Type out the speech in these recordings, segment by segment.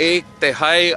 1/3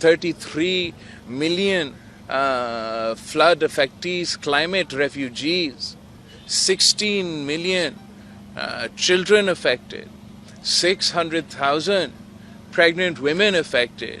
33 million flood affectees, climate refugees, 16 million children affected, 600,000 pregnant women affected.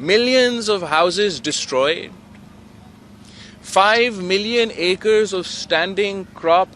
Millions of houses destroyed, 5 million acres of standing crop,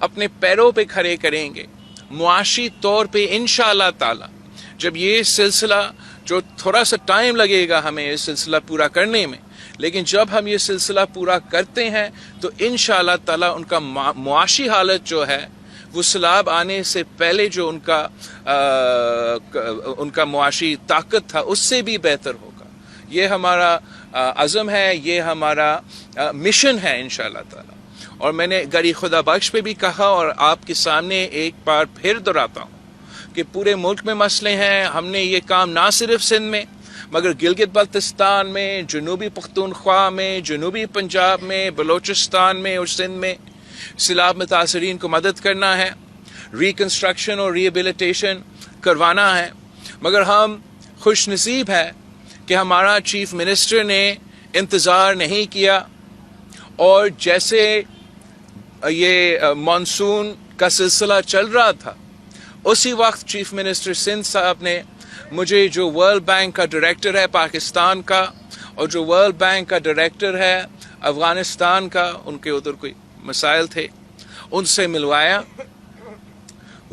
اپنے پیروں پہ کھڑے کریں گے معاشی طور پہ انشاءاللہ تعالی. جب یہ سلسلہ جو تھوڑا سا ٹائم لگے گا ہمیں یہ سلسلہ پورا کرنے میں، لیکن جب ہم یہ سلسلہ پورا کرتے ہیں تو انشاءاللہ تعالی ان کا معاشی حالت جو ہے وہ سیلاب آنے سے پہلے جو ان کا معاشی طاقت تھا اس سے بھی بہتر ہوگا. یہ ہمارا عزم ہے، یہ ہمارا مشن ہے انشاءاللہ تعالی. اور میں نے گری خدا بخش پہ بھی کہا اور آپ کے سامنے ایک بار پھر دہراتا ہوں کہ پورے ملک میں مسئلے ہیں. ہم نے یہ کام نہ صرف سندھ میں مگر گلگت بلتستان میں، جنوبی پختونخوا میں، جنوبی پنجاب میں، بلوچستان میں اور سندھ میں سیلاب متاثرین کو مدد کرنا ہے، ریکنسٹرکشن اور ریہیبلیٹیشن کروانا ہے. مگر ہم خوش نصیب ہے کہ ہمارا چیف منسٹر نے انتظار نہیں کیا اور جیسے یہ مانسون کا سلسلہ چل رہا تھا اسی وقت چیف منسٹر سندھ صاحب نے مجھے جو ورلڈ بینک کا ڈائریکٹر ہے پاکستان کا اور جو ورلڈ بینک کا ڈائریکٹر ہے افغانستان کا، ان کے ادھر کوئی مسائل تھے، ان سے ملوایا.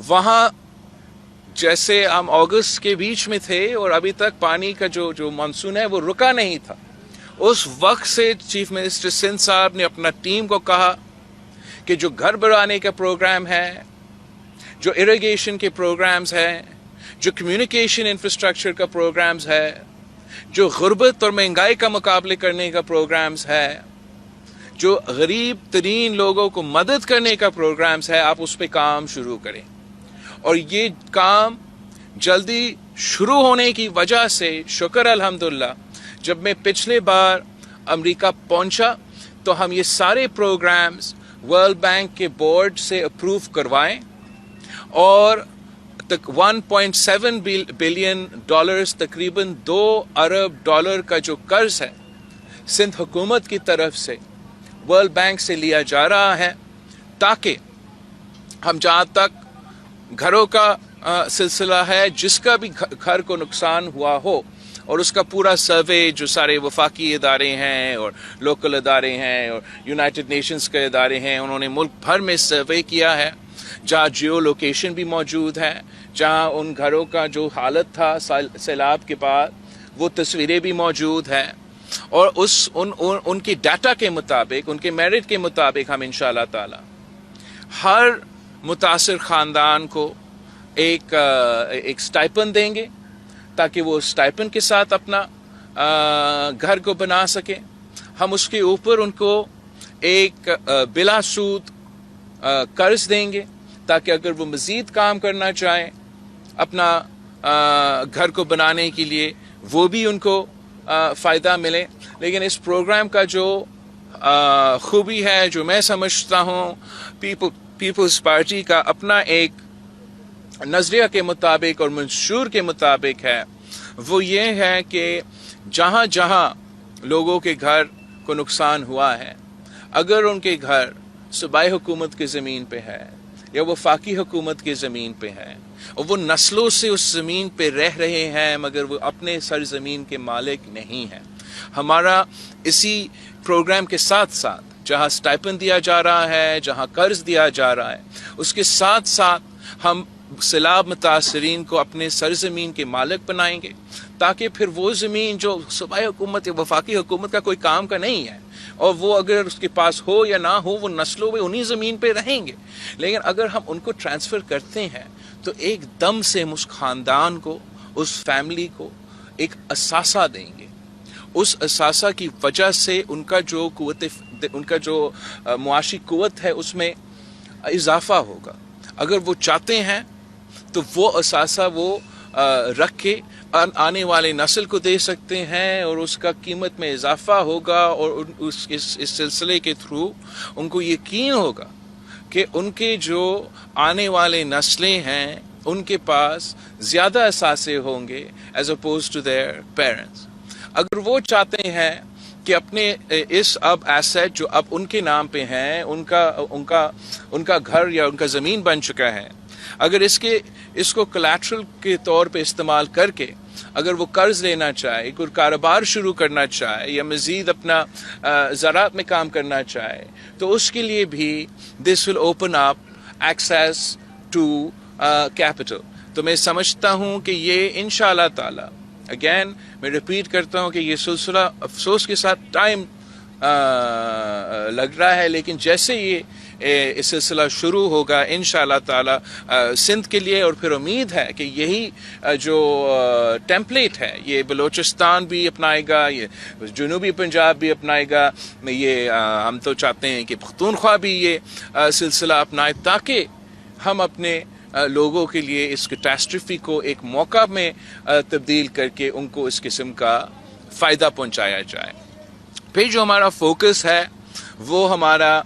وہاں جیسے ہم اگست کے بیچ میں تھے اور ابھی تک پانی کا جو مانسون ہے وہ رکا نہیں تھا، اس وقت سے چیف منسٹر سندھ صاحب نے اپنا ٹیم کو کہا کہ جو گھر بنانے کا پروگرام ہے، جو اریگیشن کے پروگرامز ہیں، جو کمیونیکیشن انفراسٹرکچر کا پروگرامز ہے، جو غربت اور مہنگائی کا مقابلے کرنے کا پروگرامز ہے، جو غریب ترین لوگوں کو مدد کرنے کا پروگرامز ہے، آپ اس پہ کام شروع کریں. اور یہ کام جلدی شروع ہونے کی وجہ سے شکر الحمدللہ جب میں پچھلے بار امریکہ پہنچا تو ہم یہ سارے پروگرامز ورلڈ بینک کے بورڈ سے اپروو کروائیں اور 1.7 بلین ڈالرز تقریباً 2 ارب ڈالر کا جو قرض ہے سندھ حکومت کی طرف سے ورلڈ بینک سے لیا جا رہا ہے تاکہ ہم جہاں تک گھروں کا سلسلہ ہے، جس کا بھی گھر کو نقصان ہوا ہو اور اس کا پورا سروے جو سارے وفاقی ادارے ہیں اور لوکل ادارے ہیں اور یونائٹڈ نیشنز کے ادارے ہیں انہوں نے ملک بھر میں سروے کیا ہے، جہاں جیو لوکیشن بھی موجود ہے، جہاں ان گھروں کا جو حالت تھا سیلاب کے بعد وہ تصویریں بھی موجود ہیں اور ان کی ڈیٹا کے مطابق، ان کے میرٹ کے مطابق ہم انشاءاللہ تعالی ہر متاثر خاندان کو ایک سٹائپن دیں گے تاکہ وہ سٹائپن کے ساتھ اپنا گھر کو بنا سکیں. ہم اس کے اوپر ان کو ایک بلا سود قرض دیں گے تاکہ اگر وہ مزید کام کرنا چاہیں اپنا گھر کو بنانے کے لیے وہ بھی ان کو فائدہ ملے. لیکن اس پروگرام کا جو خوبی ہے، جو میں سمجھتا ہوں پیپلز پارٹی کا اپنا ایک نظریہ کے مطابق اور منشور کے مطابق ہے، وہ یہ ہے کہ جہاں جہاں لوگوں کے گھر کو نقصان ہوا ہے، اگر ان کے گھر صوبائی حکومت کی زمین پہ ہے یا وفاقی حکومت کی زمین پہ ہے اور وہ نسلوں سے اس زمین پہ رہ رہے ہیں مگر وہ اپنے سرزمین کے مالک نہیں ہیں، ہمارا اسی پروگرام کے ساتھ ساتھ جہاں سٹائپن دیا جا رہا ہے، جہاں قرض دیا جا رہا ہے، اس کے ساتھ ساتھ ہم سیلاب متاثرین کو اپنے سرزمین کے مالک بنائیں گے تاکہ پھر وہ زمین جو صوبائی حکومت یا وفاقی حکومت کا کوئی کام کا نہیں ہے اور وہ اگر اس کے پاس ہو یا نہ ہو وہ نسلوں میں انہی زمین پہ رہیں گے، لیکن اگر ہم ان کو ٹرانسفر کرتے ہیں تو ایک دم سے ہم اس خاندان کو، اس فیملی کو ایک اثاثہ دیں گے. اس اثاثہ کی وجہ سے ان کا جو معاشی قوت ہے اس میں اضافہ ہوگا. اگر وہ چاہتے ہیں تو وہ اثاثہ وہ رکھ کے آنے والے نسل کو دے سکتے ہیں اور اس کا قیمت میں اضافہ ہوگا اور اس سلسلے کے تھرو ان کو یقین ہوگا کہ ان کے جو آنے والے نسلیں ہیں ان کے پاس زیادہ اثاثے ہوں گے as opposed to their parents. اگر وہ چاہتے ہیں کہ اپنے اس اب ایسٹ جو اب ان کے نام پہ ہیں، ان کا گھر یا ان کا زمین بن چکا ہے، اگر اس کو کولیٹرل کے طور پہ استعمال کر کے اگر وہ قرض لینا چاہے، کوئی کاروبار شروع کرنا چاہے یا مزید اپنا زراعت میں کام کرنا چاہے تو اس کے لیے بھی this will open up access to capital. تو میں سمجھتا ہوں کہ یہ انشاءاللہ تعالی اگین میں ریپیٹ کرتا ہوں کہ یہ سلسلہ افسوس کے ساتھ ٹائم لگ رہا ہے، لیکن جیسے یہ سلسلہ شروع ہوگا انشاءاللہ تعالی سندھ کے لیے، اور پھر امید ہے کہ یہی جو ٹیمپلیٹ ہے یہ بلوچستان بھی اپنائے گا، یہ جنوبی پنجاب بھی اپنائے گا، یہ ہم تو چاہتے ہیں کہ پختونخوا بھی یہ سلسلہ اپنائے، تاکہ ہم اپنے لوگوں کے لیے اس کیٹاسٹرفی کو ایک موقع میں تبدیل کر کے ان کو اس قسم کا فائدہ پہنچایا جائے. پھر جو ہمارا فوکس ہے وہ ہمارا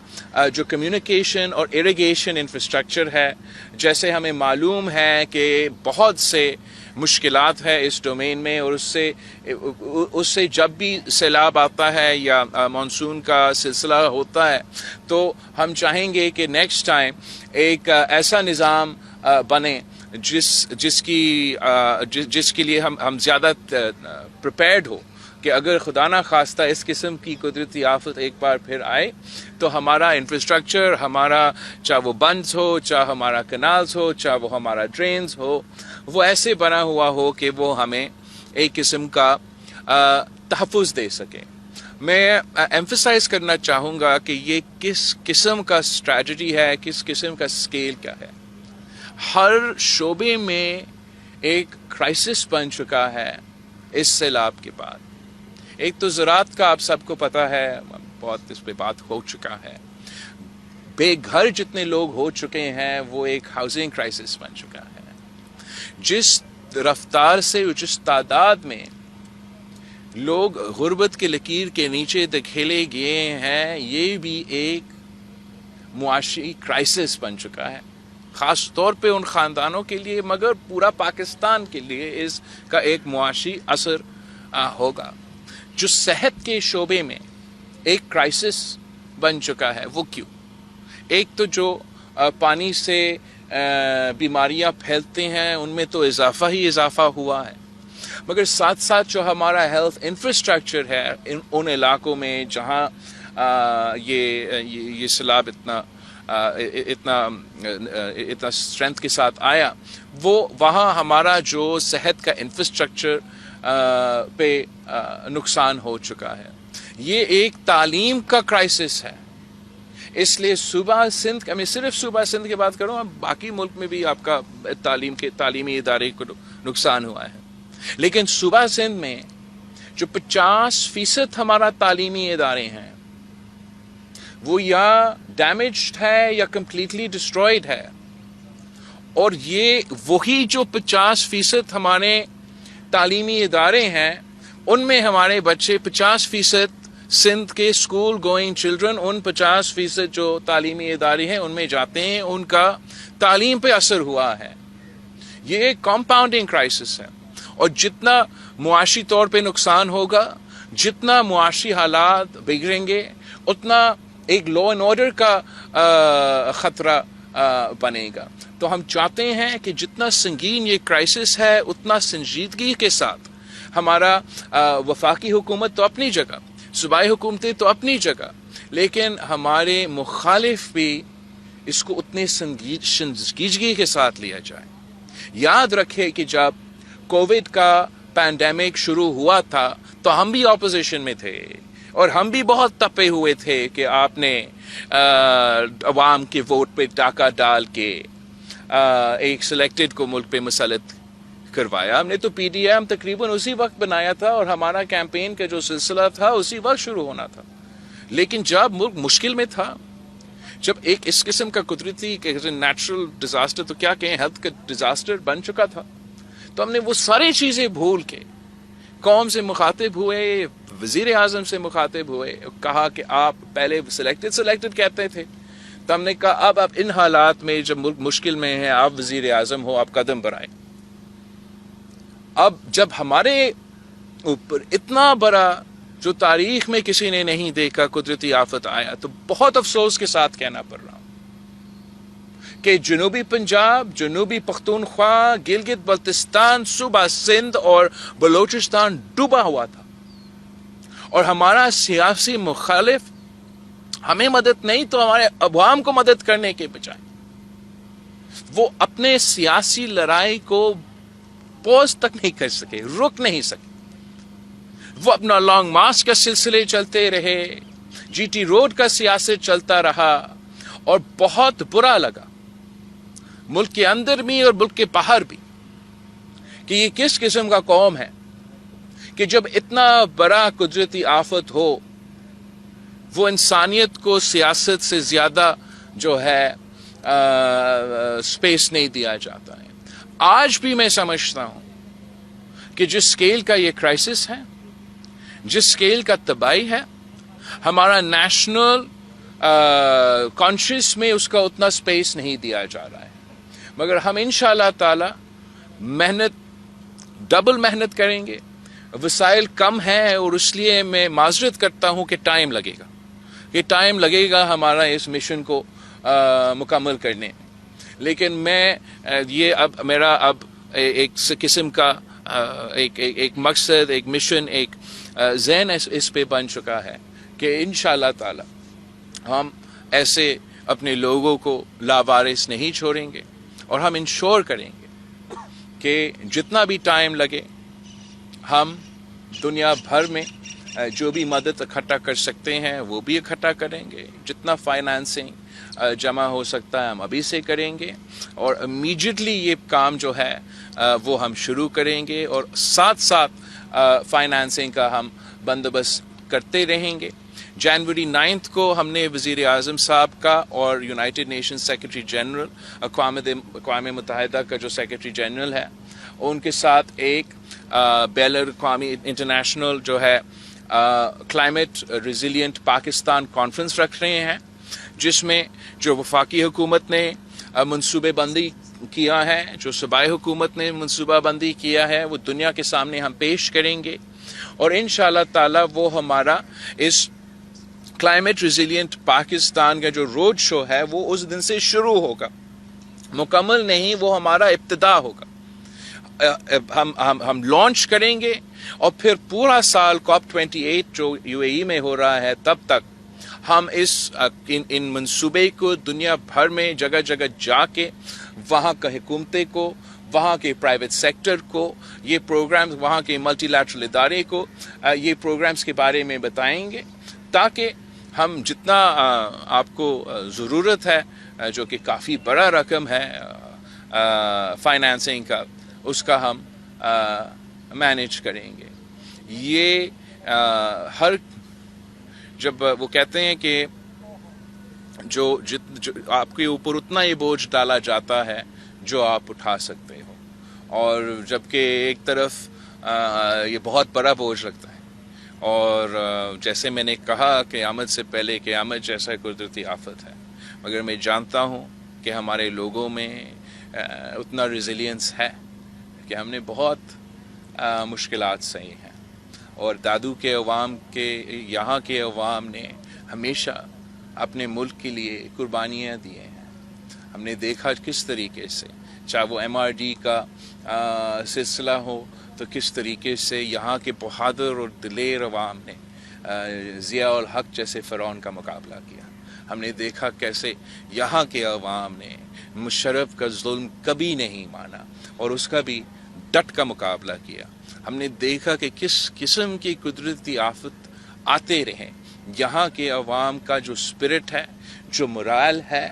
جو کمیونیکیشن اور ایریگیشن انفراسٹرکچر ہے. جیسے ہمیں معلوم ہے کہ بہت سے مشکلات ہے اس ڈومین میں، اور اس سے جب بھی سیلاب آتا ہے یا مانسون کا سلسلہ ہوتا ہے تو ہم چاہیں گے کہ نیکسٹ ٹائم ایک ایسا نظام بنے جس کے لیے ہم زیادہ پریپیئرڈ ہو کہ اگر خدا نہ خواستہ اس قسم کی قدرتی آفت ایک بار پھر آئے تو ہمارا انفراسٹرکچر، ہمارا چاہے وہ بندز ہو، چاہے ہمارا کینالز ہو، چاہے وہ ہمارا ڈرینز ہو، وہ ایسے بنا ہوا ہو کہ وہ ہمیں ایک قسم کا تحفظ دے سکے. میں ایمفسائز کرنا چاہوں گا کہ یہ کس قسم کا اسٹریٹجی ہے، کس قسم کا اسکیل کیا ہے. ہر شعبے میں ایک کرائسس بن چکا ہے اس سیلاب کے بعد. ایک تو زراعت کا آپ سب کو پتہ ہے، بہت اس پہ بات ہو چکا ہے. بے گھر جتنے لوگ ہو چکے ہیں وہ ایک ہاؤسنگ کرائسس بن چکا ہے. جس رفتار سے، جس تعداد میں لوگ غربت کے لکیر کے نیچے دھکیلے گئے ہیں، یہ بھی ایک معاشی کرائسس بن چکا ہے، خاص طور پہ ان خاندانوں کے لیے، مگر پورا پاکستان کے لیے اس کا ایک معاشی اثر ہوگا. جو صحت کے شعبے میں ایک کرائسس بن چکا ہے وہ کیوں؟ ایک تو جو پانی سے بیماریاں پھیلتے ہیں ان میں تو اضافہ ہوا ہے، مگر ساتھ ساتھ جو ہمارا ہیلتھ انفراسٹرکچر ہے ان علاقوں میں جہاں یہ سیلاب اتنا اسٹرینتھ کے ساتھ آیا، وہاں ہمارا جو صحت کا انفراسٹرکچر پہ نقصان ہو چکا ہے. یہ ایک تعلیم کا کرائسس ہے. اس لیے صوبہ سندھ، میں صرف صوبہ سندھ کی بات کروں، باقی ملک میں بھی آپ کا تعلیمی ادارے کو نقصان ہوا ہے، لیکن صوبہ سندھ میں جو 50% ہمارا تعلیمی ادارے ہیں وہ یا ڈیمیجڈ ہے یا کمپلیٹلی ڈسٹرائڈ ہے. اور یہ وہی جو 50% ہمارے تعلیمی ادارے ہیں ان میں ہمارے بچے 50% سندھ کے اسکول گوئنگ چلڈرن ان 50% جو تعلیمی ادارے ہیں ان میں جاتے ہیں، ان کا تعلیم پہ اثر ہوا ہے. یہ ایک کمپاؤنڈنگ کرائسس ہے، اور جتنا معاشی طور پہ نقصان ہوگا، جتنا معاشی حالات بگڑیں گے، اتنا ایک لا اینڈ آرڈر کا خطرہ بنے گا. تو ہم چاہتے ہیں کہ جتنا سنگین یہ کرائسس ہے اتنا سنجیدگی کے ساتھ ہمارا وفاقی حکومت تو اپنی جگہ، صوبائی حکومتیں تو اپنی جگہ، لیکن ہمارے مخالف بھی اس کو اتنے سنجیدگی کے ساتھ لیا جائے. یاد رکھے کہ جب کووڈ کا پینڈیمک شروع ہوا تھا تو ہم بھی اپوزیشن میں تھے، اور ہم بھی بہت تپے ہوئے تھے کہ آپ نے عوام کے ووٹ پہ ڈاکہ ڈال کے ایک سلیکٹڈ کو ملک پہ مسلط کروایا. ہم نے تو پی ڈی ایم تقریباً اسی وقت بنایا تھا، اور ہمارا کیمپین کا جو سلسلہ تھا اسی وقت شروع ہونا تھا. لیکن جب ملک مشکل میں تھا، جب ایک اس قسم کا قدرتی نیچرل ڈیزاسٹر، تو کیا کہیں ہیلتھ کا ڈیزاسٹر بن چکا تھا، تو ہم نے وہ ساری چیزیں بھول کے قوم سے مخاطب ہوئے، وزیر اعظم سے مخاطب ہوئے، کہا کہ آپ پہلے سلیکٹڈ کہتے تھے، تو ہم نے کہا اب ان حالات میں جب ملک مشکل میں ہے، آپ وزیر اعظم ہو، آپ قدم بڑھائیں. اب جب ہمارے اوپر اتنا بڑا جو تاریخ میں کسی نے نہیں دیکھا قدرتی آفت آیا، تو بہت افسوس کے ساتھ کہنا پڑ رہا ہوں کہ جنوبی پنجاب، جنوبی پختونخوا، گلگت بلتستان، صوبہ سندھ اور بلوچستان ڈوبا ہوا تھا، اور ہمارا سیاسی مخالف ہمیں مدد نہیں تو ہمارے عوام کو مدد کرنے کے بجائے وہ اپنے سیاسی لڑائی کو پوز تک نہیں کر سکے، رک نہیں سکے. وہ اپنا لانگ مارچ کا سلسلے چلتے رہے، جی ٹی روڈ کا سیاست چلتا رہا، اور بہت برا لگا ملک کے اندر بھی اور ملک کے باہر بھی کہ یہ کس قسم کا قوم ہے کہ جب اتنا بڑا قدرتی آفت ہو وہ انسانیت کو سیاست سے زیادہ جو ہے سپیس نہیں دیا جاتا ہے. آج بھی میں سمجھتا ہوں کہ جس سکیل کا یہ کرائسس ہے، جس سکیل کا تباہی ہے، ہمارا نیشنل کانشیس میں اس کا اتنا سپیس نہیں دیا جا رہا ہے. مگر ہم انشاءاللہ تعالی ڈبل محنت کریں گے. وسائل کم ہیں اور اس لیے میں معذرت کرتا ہوں کہ ٹائم لگے گا، کہ ٹائم لگے گا ہمارا اس مشن کو مکمل کرنے میں. لیکن میں یہ میرا ایک قسم کا ایک مقصد، ایک مشن، ایک ذہن اس پہ بن چکا ہے کہ انشاءاللہ تعالی ہم ایسے اپنے لوگوں کو لاوارث نہیں چھوڑیں گے، اور ہم انشور کریں گے کہ جتنا بھی ٹائم لگے ہم دنیا بھر میں جو بھی مدد اکٹھا کر سکتے ہیں وہ بھی اکٹھا کریں گے. جتنا فائنانسنگ جمع ہو سکتا ہے ہم ابھی سے کریں گے، اور امیجیٹلی یہ کام جو ہے وہ ہم شروع کریں گے، اور ساتھ ساتھ فائنانسنگ کا ہم بندوبست کرتے رہیں گے. جنوری 9 کو ہم نے وزیر اعظم صاحب کا اور یونائٹڈ نیشن سیکرٹری جنرل، اقوام متحدہ کا جو سیکرٹری جنرل ہے، ان کے ساتھ ایک بین الاقوامی انٹرنیشنل جو ہے کلائمیٹ ریزیلینٹ پاکستان کانفرنس رکھ رہے ہیں، جس میں جو وفاقی حکومت نے منصوبے بندی کیا ہے، جو صوبائی حکومت نے منصوبہ بندی کیا ہے، وہ دنیا کے سامنے ہم پیش کریں گے. اور انشاءاللہ تعالی وہ ہمارا اس کلائمیٹ ریزیلینٹ پاکستان کا جو روڈ شو ہے وہ اس دن سے شروع ہوگا، مکمل نہیں، وہ ہمارا ابتدا ہوگا. ہم لانچ کریں گے، اور پھر پورا سال COP 28 جو UAE میں ہو رہا ہے تب تک ہم ان منصوبے کو دنیا بھر میں جگہ جگہ جا کے وہاں کا حکومتیں کو، وہاں کے پرائیویٹ سیکٹر کو یہ پروگرامز، وہاں کے ملٹی لیٹرل ادارے کو یہ پروگرامز کے بارے میں بتائیں گے، تاکہ ہم جتنا آپ کو ضرورت ہے، جو کہ کافی بڑا رقم ہے فائنانسنگ کا، اس کا ہم مینیج کریں گے. یہ جب وہ کہتے ہیں کہ جو آپ کے اوپر اتنا ہی بوجھ ڈالا جاتا ہے جو آپ اٹھا سکتے ہو، اور جبکہ ایک طرف یہ بہت بڑا بوجھ لگتا ہے. اور جیسے میں نے کہا قیامت سے پہلے قیامت جیسا قدرتی آفت ہے، مگر میں جانتا ہوں کہ ہمارے لوگوں میں اتنا ریزیلینس ہے کہ ہم نے بہت مشکلات سہی ہیں. اور دادو کے عوام کے، یہاں کے عوام نے ہمیشہ اپنے ملک کے لیے قربانیاں دی ہیں. ہم نے دیکھا کس طریقے سے، چاہے وہ MRD کا سلسلہ ہو، تو کس طریقے سے یہاں کے بہادر اور دلیر عوام نے ضیاء الحق جیسے فرعون کا مقابلہ کیا. ہم نے دیکھا کیسے یہاں کے عوام نے مشرف کا ظلم کبھی نہیں مانا اور اس کا بھی ڈٹ کا مقابلہ کیا. ہم نے دیکھا کہ کس قسم کی قدرتی آفت آتے رہے، یہاں کے عوام کا جو اسپرٹ ہے، جو morale ہے،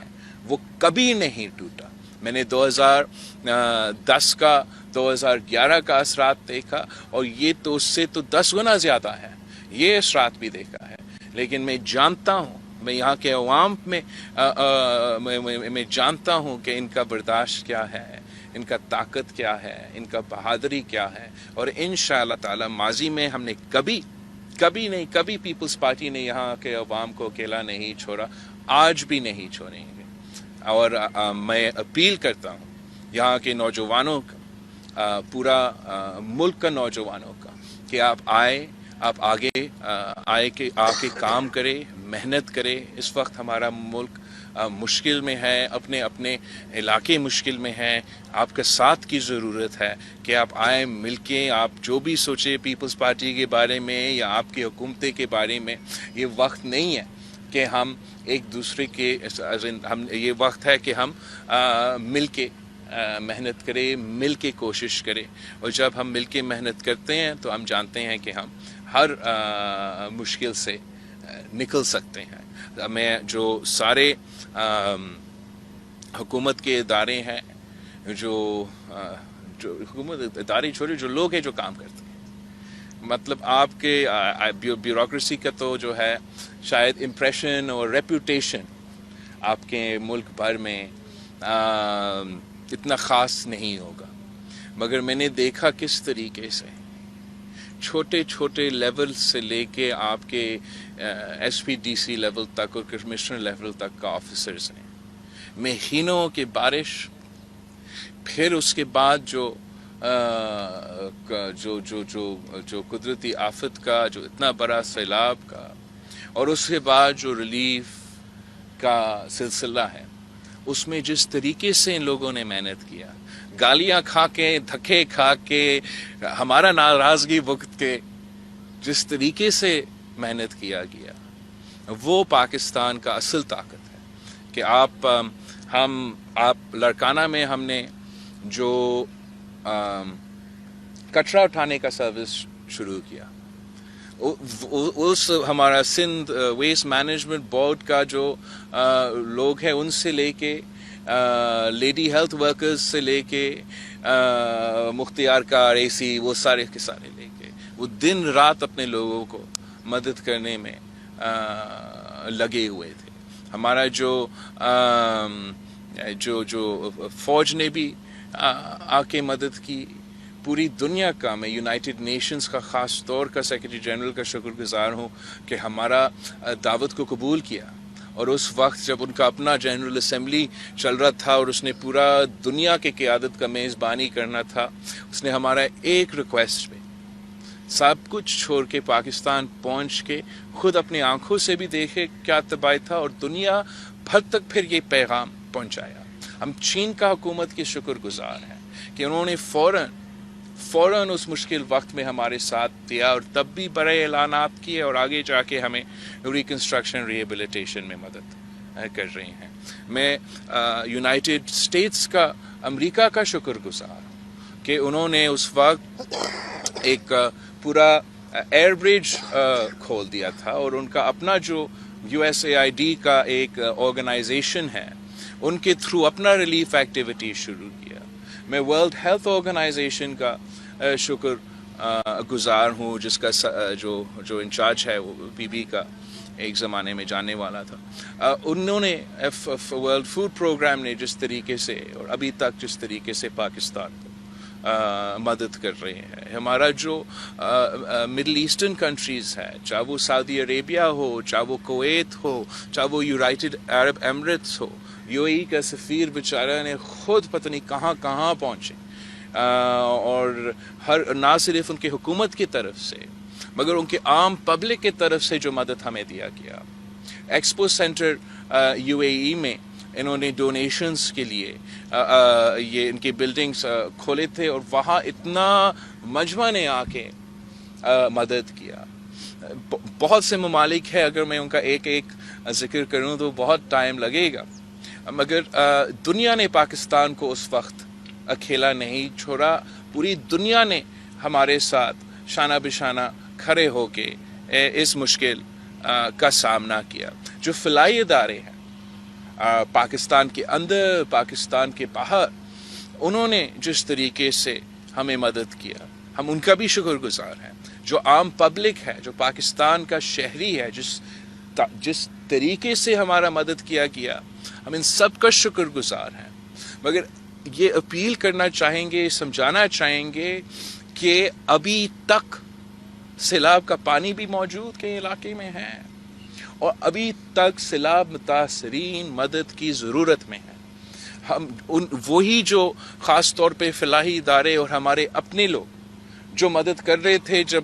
وہ کبھی نہیں ٹوٹا. میں نے 2010 کا 2011 کا اثرات دیکھا، اور یہ تو اس سے تو 10 گنا زیادہ ہے، یہ اثرات بھی دیکھا ہے. لیکن میں جانتا ہوں، میں یہاں کے عوام میں جانتا ہوں کہ ان کا برداشت کیا ہے، ان کا طاقت کیا ہے، ان کا بہادری کیا ہے. اور انشاءاللہ تعالی ماضی میں ہم نے کبھی پیپلز پارٹی نے یہاں کے عوام کو اکیلا نہیں چھوڑا، آج بھی نہیں چھوڑیں گے. اور میں اپیل کرتا ہوں یہاں کے نوجوانوں کا، پورا ملک کا نوجوانوں کا، کہ آپ آگے آئے کہ آ کے کام کرے، محنت کرے. اس وقت ہمارا ملک مشکل میں ہے، اپنے علاقے مشکل میں ہیں. آپ کا ساتھ کی ضرورت ہے کہ آپ آئیں، مل کے آپ جو بھی سوچے پیپلز پارٹی کے بارے میں یا آپ کی حکومتیں کے بارے میں. یہ وقت نہیں ہے کہ ہم ایک دوسرے کے ہم یہ وقت ہے کہ ہم مل کے محنت کریں، مل کے کوشش کریں، اور جب ہم مل کے محنت کرتے ہیں تو ہم جانتے ہیں کہ ہم ہر مشکل سے نکل سکتے ہیں۔ میں جو سارے حکومت کے ادارے ہیں، جو حکومت ادارے چھوڑے، جو لوگ ہیں جو کام کرتے ہیں، مطلب آپ کے بیوروکریسی کا تو جو ہے شاید امپریشن اور ریپوٹیشن آپ کے ملک بھر میں اتنا خاص نہیں ہوگا، مگر میں نے دیکھا کس طریقے سے چھوٹے چھوٹے لیول سے لے کے آپ کے S P D C level تک اور کمشنر لیول تک کا آفیسرز ہیں، مہینوں کی بارش، پھر اس کے بعد جو قدرتی آفت کا جو اتنا بڑا سیلاب کا، اور اس کے بعد جو ریلیف کا سلسلہ ہے، اس میں جس طریقے سے ان لوگوں نے محنت کیا، گالیاں کھا کے، دھکے کھا کے، ہمارا ناراضگی وقت کے، جس طریقے سے محنت کیا گیا، وہ پاکستان کا اصل طاقت ہے کہ آپ لڑکانہ میں ہم نے جو کچرا اٹھانے کا سروس شروع کیا، اس ہمارا سندھ ویسٹ مینجمنٹ بورڈ کا جو لوگ ہیں، ان سے لے کے لیڈی ہیلتھ ورکرز سے لے کے مختار کار اے سی، وہ سارے کے سارے لے کے وہ دن رات اپنے لوگوں کو مدد کرنے میں لگے ہوئے تھے۔ ہمارا جو فوج نے بھی آ کے مدد کی، پوری دنیا کا، میں یونائٹڈ نیشنز کا خاص طور کا سیکرٹری جنرل کا شکر گزار ہوں کہ ہمارا دعوت کو قبول کیا، اور اس وقت جب ان کا اپنا جنرل اسمبلی چل رہا تھا اور اس نے پورا دنیا کے قیادت کا میزبانی کرنا تھا، اس نے ہمارا ایک ریکویسٹ پہ سب کچھ چھوڑ کے پاکستان پہنچ کے خود اپنی آنکھوں سے بھی دیکھے کیا تباہی تھا، اور دنیا بھر تک پھر یہ پیغام پہنچایا۔ ہم چین کا حکومت کے شکر گزار ہیں کہ انہوں نے فوراً اس مشکل وقت میں ہمارے ساتھ دیا، اور تب بھی بڑے اعلانات کیے، اور آگے جا کے ہمیں ریکنسٹرکشن ریہیبلیٹیشن میں مدد کر رہے ہیں۔ میں یونائٹڈ اسٹیٹس کا، امریکہ کا شکر گزار ہوں کہ انہوں نے اس وقت ایک پورا ایئر برج کھول دیا تھا، اور ان کا اپنا جو USAID کا ایک آرگنائزیشن ہے، ان کے تھرو اپنا ریلیف ایکٹیویٹی شروع کیا۔ میں ورلڈ ہیلتھ آرگنائزیشن کا شکر گزار ہوں، جس کا جو انچارج ہے وہ PB کا ایک زمانے میں جانے والا تھا۔ انہوں نے ورلڈ فوڈ پروگرام نے جس طریقے سے اور ابھی تک جس طریقے سے پاکستان کو مدد کر رہے ہیں، ہمارا جو مڈل ایسٹرن کنٹریز ہے، چاہے وہ سعودی عربیہ ہو، چاہے وہ کویت ہو، چاہے وہ یونائٹڈ عرب ایمریٹس ہو، UAE کا سفیر بیچارہ نے خود پتہ نہیں کہاں کہاں پہنچے، اور نہ صرف ان کی حکومت کی طرف سے مگر ان کے عام پبلک کی طرف سے جو مدد ہمیں دیا گیا۔ ایکسپو سینٹر UAE میں انہوں نے ڈونیشنز کے لیے یہ ان کی بلڈنگز کھولے تھے، اور وہاں اتنا مجمع نے آ کے مدد کیا۔ بہت سے ممالک ہیں، اگر میں ان کا ایک ایک ذکر کروں تو بہت ٹائم لگے گا، مگر دنیا نے پاکستان کو اس وقت اکیلا نہیں چھوڑا، پوری دنیا نے ہمارے ساتھ شانہ بشانہ کھڑے ہو کے اس مشکل کا سامنا کیا۔ جو فلاحی ادارے ہیں پاکستان کے اندر، پاکستان کے باہر، انہوں نے جس طریقے سے ہمیں مدد کیا، ہم ان کا بھی شکر گزار ہیں۔ جو عام پبلک ہے، جو پاکستان کا شہری ہے، جس طریقے سے ہمارا مدد کیا گیا، ہم ان سب کا شکر گزار ہیں۔ مگر یہ اپیل کرنا چاہیں گے، سمجھانا چاہیں گے کہ ابھی تک سیلاب کا پانی بھی موجود کے علاقے میں ہے، اور ابھی تک سیلاب متاثرین مدد کی ضرورت میں ہیں۔ ہم وہی جو خاص طور پہ فلاحی ادارے اور ہمارے اپنے لوگ جو مدد کر رہے تھے جب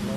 9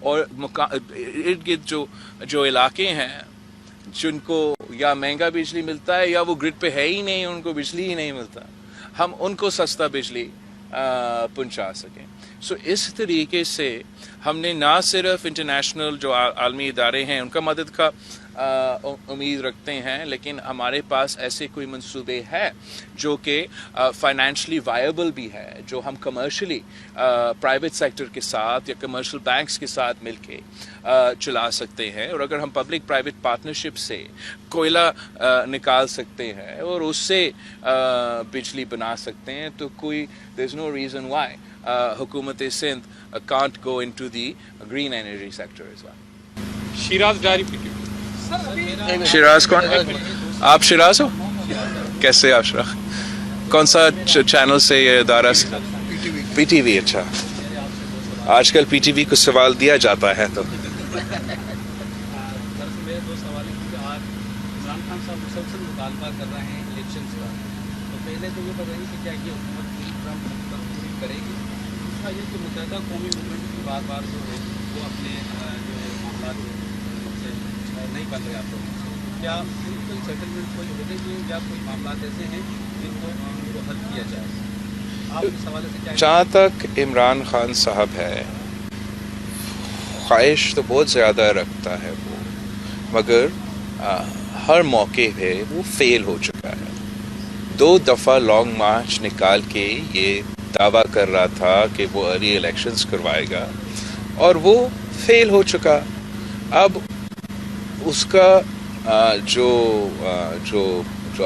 اور ارد گرد جو علاقے ہیں جن کو یا مہنگا بجلی ملتا ہے یا وہ گرڈ پہ ہے ہی نہیں، ان کو بجلی ہی نہیں ملتا، ہم ان کو سستا بجلی پہنچا سکیں. سو اس طریقے سے ہم نے نہ صرف انٹرنیشنل جو عالمی ادارے ہیں ان کا مدد کا امید رکھتے ہیں، لیکن ہمارے پاس ایسے کوئی منصوبے ہیں جو کہ فائنینشلی وائبل بھی ہے، جو ہم کمرشلی پرائیویٹ سیکٹر کے ساتھ یا کمرشل بینکس کے ساتھ مل کے چلا سکتے ہیں. اور اگر ہم پبلک پرائیویٹ پارٹنرشپ سے کوئلہ نکال سکتے ہیں اور اس سے بجلی بنا سکتے ہیں تو کوئی there is no reason why حکومت Sindh can't go into the green energy sector as well. Shiraz diary P T V. Shiraz کون؟ آپ شیراز ہو؟ کیسے آپ شیراز؟ کون سا چینل سے یہ ادارہ سے؟ P T V. اچھا، آج کل پی ٹی وی کو سوال دیا جاتا ہے تو میرے دو سوال ہیں کیونکہ آج عمران خان صاحب مسلسل مطالبہ کر رہے ہیں الیکشنز کا. تو پہلے تو یہ بتائیے کہ کیا یہ حکومت پوری کرے گی؟ دوسرا یہ کہ متحدہ قومی موومنٹ کی بار بار جو ہے وہ اپنے جو ہے معاملات سے نہیں بن رہے آپ لوگوں سے، کیا پولیٹیکل سیٹلمنٹ کوئی ہونے کی یا کوئی معاملات ایسے ہیں جن کو حل کیا جائے؟ آپ اس حوالے سے کیا؟ جہاں تک عمران خان صاحب ہے، خواہش تو بہت زیادہ رکھتا ہے وہ، مگر ہر موقع پہ وہ فیل ہو چکا ہے. 2 دفعہ لانگ مارچ نکال کے یہ دعویٰ کر رہا تھا کہ وہ ارلی الیکشنز کروائے گا اور وہ فیل ہو چکا. اب اس کا جو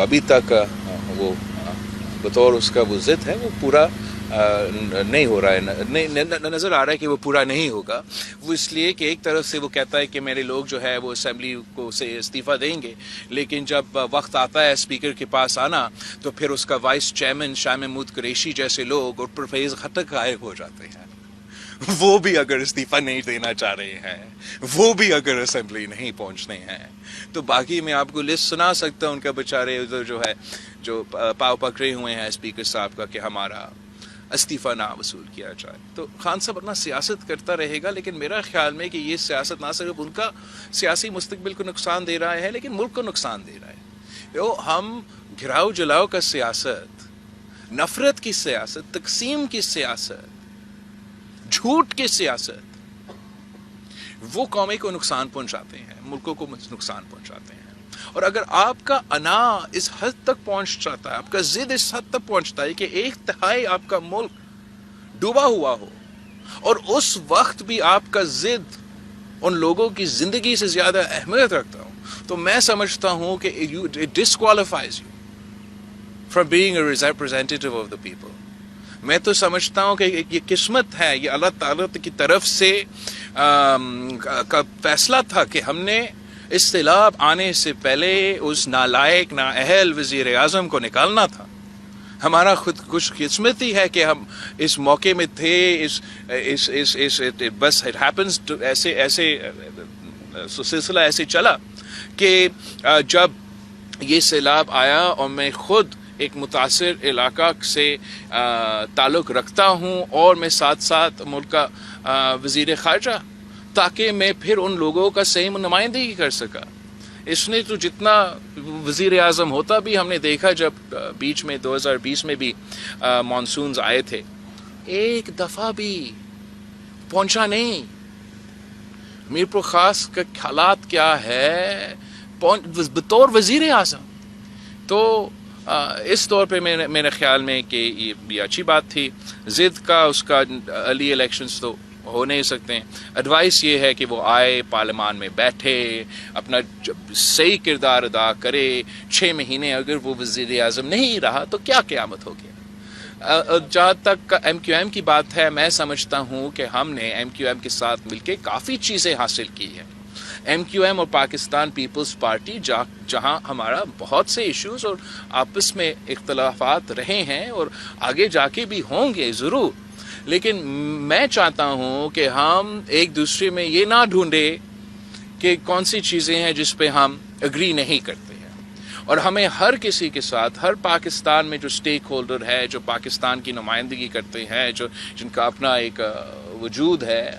ابھی تک وہ بطور اس کا وہ ضد ہے وہ پورا نہیں ہو رہا ہے، نظر آ رہا ہے کہ وہ پورا نہیں ہوگا. وہ اس لیے کہ ایک طرف سے وہ کہتا ہے کہ میرے لوگ جو ہے وہ اسمبلی کو سے استعفیٰ دیں گے، لیکن جب وقت آتا ہے اسپیکر کے پاس آنا تو پھر اس کا وائس چیئرمین شاہ محمود قریشی جیسے لوگ اور پروفیسر خٹک غائب ہو جاتے ہیں. وہ بھی اگر استعفیٰ نہیں دینا چاہ رہے ہیں، وہ بھی اگر اسمبلی نہیں پہنچنے ہیں، تو باقی میں آپ کو لسٹ سنا سکتا ہوں ان کا بیچارے ادھر جو ہے جو پاؤ پکڑے ہوئے ہیں اسپیکر صاحب کا کہ ہمارا استعفیٰ نہ وصول کیا جائے. تو خان صاحب اپنا سیاست کرتا رہے گا، لیکن میرا خیال میں کہ یہ سیاست نہ صرف ان کا سیاسی مستقبل کو نقصان دے رہا ہے لیکن ملک کو نقصان دے رہا ہے. ہم گھراؤ جلاؤ کا سیاست، نفرت کی سیاست، تقسیم کی سیاست، جھوٹ کی سیاست، وہ قومی کو نقصان پہنچاتے ہیں، ملکوں کو نقصان پہنچاتے ہیں. اور اگر آپ کا انا اس حد تک پہنچ جاتا ہے، آپ کا ضد اس حد تک پہنچتا ہے کہ 1/3 آپ کا ملک ڈوبا ہوا ہو اور اس وقت بھی آپ کا ضد ان لوگوں کی زندگی سے زیادہ اہمیت رکھتا ہوں، تو میں سمجھتا ہوں کہ it disqualifies you from being a representative of the people. میں تو سمجھتا ہوں کہ یہ قسمت ہے، یہ اللہ تعالیٰ کی طرف سے کا فیصلہ تھا کہ ہم نے اصطلاح آنے سے پہلے اس نالائق نااہل وزیر اعظم کو نکالنا تھا. ہمارا خود خوش قسمتی ہے کہ ہم اس موقع میں تھے. بس it happens ایسے سلسلہ ایسے چلا کہ جب یہ سیلاب آیا اور میں خود ایک متاثر علاقہ سے تعلق رکھتا ہوں اور میں ساتھ ساتھ ملک کا وزیر خارجہ، تاکہ میں پھر ان لوگوں کا صحیح نمائندگی کر سکا. اس نے تو جتنا وزیر اعظم ہوتا بھی ہم نے دیکھا، جب بیچ میں 2020 میں بھی مانسونز آئے تھے، ایک دفعہ بھی پہنچا نہیں. میرپور خاص کا حالات کیا ہے بطور وزیر اعظم. تو اس طور پہ میرے خیال میں کہ یہ اچھی بات تھی. ضد کا اس کا ارلی الیکشنز تو ہو نہیں سکتے ہیں. ایڈوائس یہ ہے کہ وہ آئے، پارلیمان میں بیٹھے، اپنا صحیح کردار ادا کرے. 6 مہینے اگر وہ وزیر اعظم نہیں رہا تو کیا قیامت ہو گیا. جہاں تک ایم کیو ایم کی بات ہے، میں سمجھتا ہوں کہ ہم نے ایم کیو ایم کے ساتھ مل کے کافی چیزیں حاصل کی ہیں. ایم کیو ایم اور پاکستان پیپلز پارٹی جہاں ہمارا بہت سے ایشوز اور آپس میں اختلافات رہے ہیں اور آگے جا کے بھی ہوں گے ضرور، لیکن میں چاہتا ہوں کہ ہم ایک دوسرے میں یہ نہ ڈھونڈے کہ کون سی چیزیں ہیں جس پہ ہم اگری نہیں کرتے ہیں. اور ہمیں ہر کسی کے ساتھ، ہر پاکستان میں جو سٹیک ہولڈر ہے، جو پاکستان کی نمائندگی کرتے ہیں، جن کا اپنا ایک وجود ہے،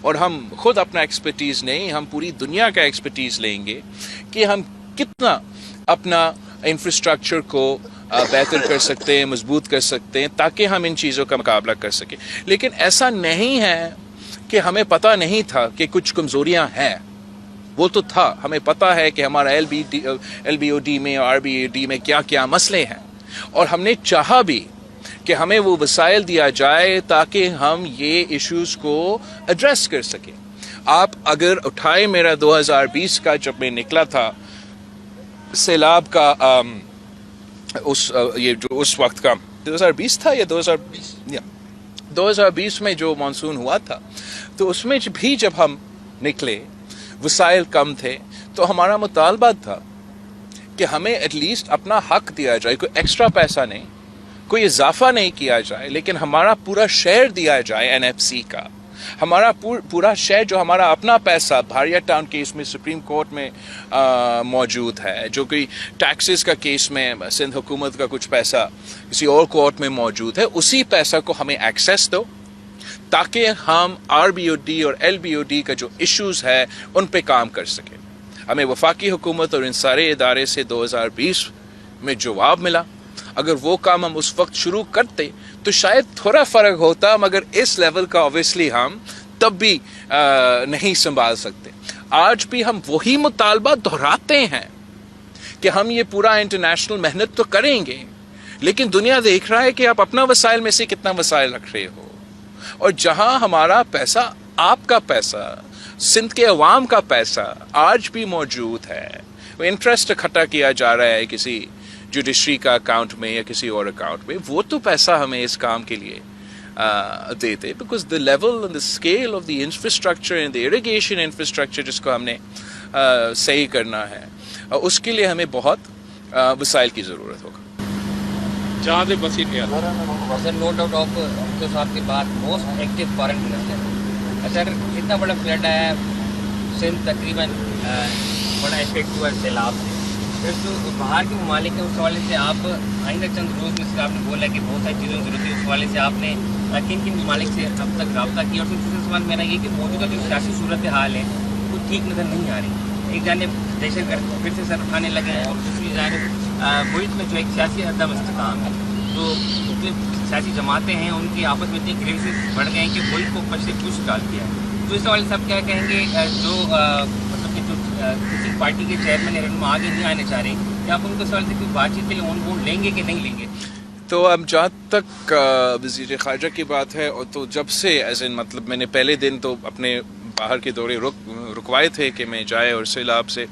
اور ہم خود اپنا ایکسپرٹیز نہیں، ہم پوری دنیا کا ایکسپرٹیز لیں گے کہ ہم کتنا اپنا انفراسٹرکچر کو بہتر کر سکتے ہیں، مضبوط کر سکتے ہیں، تاکہ ہم ان چیزوں کا مقابلہ کر سکیں. لیکن ایسا نہیں ہے کہ ہمیں پتہ نہیں تھا کہ کچھ کمزوریاں ہیں، وہ تو تھا. ہمیں پتہ ہے کہ ہمارا ایل بی او ڈی میں اور آر بی او ڈی میں کیا کیا مسئلے ہیں، اور ہم نے چاہا بھی کہ ہمیں وہ وسائل دیا جائے تاکہ ہم یہ ایشوز کو ایڈریس کر سکیں. آپ اگر اٹھائے میرا 2020 کا جب میں نکلا تھا سیلاب کا، یہ جو اس وقت کا 2020 تھا یا 2020 میں جو مانسون ہوا تھا، تو اس میں بھی جب ہم نکلے وسائل کم تھے، تو ہمارا مطالبہ تھا کہ ہمیں ایٹ لیسٹ اپنا حق دیا جائے. کوئی ایکسٹرا پیسہ نہیں، کوئی اضافہ نہیں کیا جائے، لیکن ہمارا پورا شیئر دیا جائے این ایف سی کا. ہمارا پورا شیئر جو ہمارا اپنا پیسہ بھاریا ٹاؤن کیس میں سپریم کورٹ میں موجود ہے، جو کہ ٹیکسز کا کیس میں سندھ حکومت کا کچھ پیسہ کسی اور کورٹ میں موجود ہے، اسی پیسہ کو ہمیں ایکسیس دو تاکہ ہم آر بی او ڈی اور ایل بی او ڈی کا جو ایشوز ہے ان پہ کام کر سکیں. ہمیں وفاقی حکومت اور ان سارے ادارے سے 2020 میں جواب ملا. اگر وہ کام ہم اس وقت شروع کرتے تو شاید تھوڑا فرق ہوتا، مگر اس لیول کا اوبویسلی ہم تب بھی نہیں سنبھال سکتے. آج بھی ہم وہی مطالبہ دہراتے ہیں کہ ہم یہ پورا انٹرنیشنل محنت تو کریں گے، لیکن دنیا دیکھ رہا ہے کہ آپ اپنا وسائل میں سے کتنا وسائل رکھ رہے ہو، اور جہاں ہمارا پیسہ، آپ کا پیسہ، سندھ کے عوام کا پیسہ آج بھی موجود ہے، وہ انٹرسٹ اکٹھا کیا جا رہا ہے کسی جوڈیشری کا اکاؤنٹ میں یا کسی اور اکاؤنٹ میں، وہ تو پیسہ ہمیں اس کام کے لیے دیتے. Because the level and the scale of the infrastructure and the irrigation infrastructure جس کو ہم نے صحیح کرنا ہے، اس کے لیے ہمیں بہت وسائل کی ضرورت ہوگا. جہاں سے بسی کیا سر نو ڈاؤٹ آف جو صاحب کے بعد موسٹ ایکٹیو فارن منسٹر. اچھا، اگر اتنا بڑا فلڈ ہے سندھ تقریباً بڑا افیکٹ ہوا سیلاب سے، پھر جو باہر کے ممالک ہیں اس حوالے سے آپ آئندہ چند روز میں سے آپ نے بولا کہ بہت ساری چیزوں کی ضرورت ہے، اس حوالے سے آپ نے کن کن ممالک سے اب تک رابطہ کیا؟ اور پھر دوسرا سوال میرا یہ کہ موجودہ جو سیاسی صورتحال ہے وہ ٹھیک نظر نہیں آ رہی. ایک جانب دہشت گرد پھر سے سر اٹھانے لگے ہیں، اور دوسری جانب ملک میں جو ایک سیاسی عدم استحکام ہے، تو مختلف سیاسی جماعتیں ہیں ان کی آپس میں اتنی گریویسز بڑھ گئے ہیں کہ ملک کو پچھلے کچھ ڈال دیا ہے. تو اس حوالے سے آپ کیا کہیں گے؟ جو مطلب کہ جو کسی پارٹی کے چیئرمین یا رہنما آگے نہیں آنے چاہ رہے، کیا آپ ان کو سوال سے کوئی بات چیت کے لیے آن بورڈ لیں گے کہ نہیں لیں گے؟ تو اب جہاں تک وزیر خارجہ کی بات ہے، اور تو جب سے ایز ان مطلب میں نے پہلے دن تو اپنے باہر کے دورے رکوائے تھے کہ میں جائے اور سیلاب سے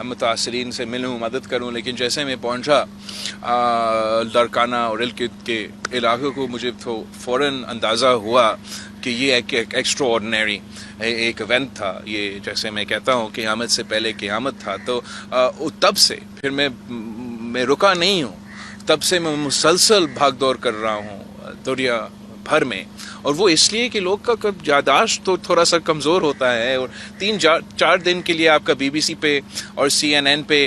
متاثرین سے ملوں، مدد کروں، لیکن جیسے میں پہنچا لڑکانہ اور الکت کے علاقوں کو، مجھے تو فوراً اندازہ ہوا کہ یہ ایک ایکسٹرا آرڈنری ایک ایونٹ تھا. یہ جیسے میں کہتا ہوں قیامت سے پہلے قیامت تھا. تو تب سے پھر میں رکا نہیں ہوں، تب سے میں مسلسل بھاگ دوڑ کر رہا ہوں دنیا بھر میں. اور وہ اس لیے کہ لوگ کا یادداشت تو تھوڑا سا کمزور ہوتا ہے، اور 3-4 دن کے لیے آپ کا بی بی سی پہ اور سی این این پہ